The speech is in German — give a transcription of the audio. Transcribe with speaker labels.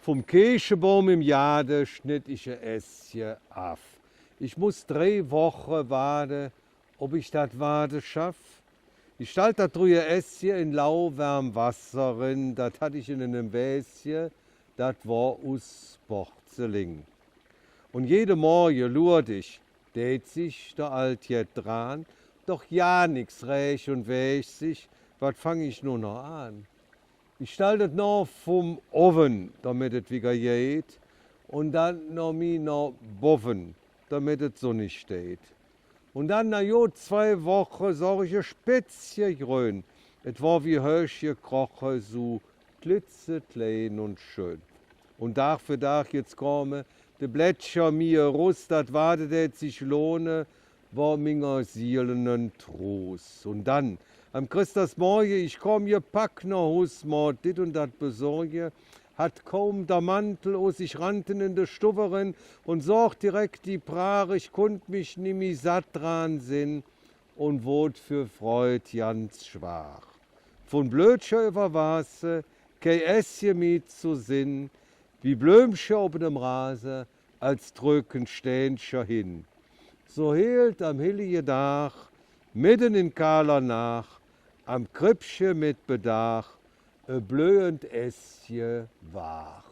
Speaker 1: Vom Kirschenbaum im Jade schnitt ich ein Ästchen ab. Ich muss 3 Wochen warten, ob ich das Wade schaff. Ich stellte das drüber Ästchen in lauwarm Wasser rein, das hatte ich in einem Wäschen, das war aus Porzellan. Und jede Morgen lurt ich, tät sich der Alte dran, doch ja nix räch und wäch sich, was fang ich nur noch an? Ich stell das noch vom Oven, damit es wieder geht, und dann noch mi noch boven, damit es so nicht steht. Und dann nach 2 Wochen sorg ich ein Spätzchen grün. Es war wie Hösch gekrochen, so klitzeklein und schön. Und Tag für Tag jetzt komme, de Blätscher mir Rust, dat wartet et sich lohne, war minger Seelenen Trost. Und dann, am Christusmorgen, ich komm gepackt noch Husmord, dit und dat besorge, hat kaum der Mantel aus sich rannten in de Stuverin und sorgt direkt die Prare, ich konnt mich nimmi satt dran sinn und wot für Freud ganz schwach. Von Blödscher über Wasser, kei Esschen mit zu sinn, wie Blömsche oben dem Rasen, als drücken Stähnscher hin. So hielt am hillige Dach, mitten in kahler Nacht, am Krippsche mit Bedach, blöend Ästchen wach.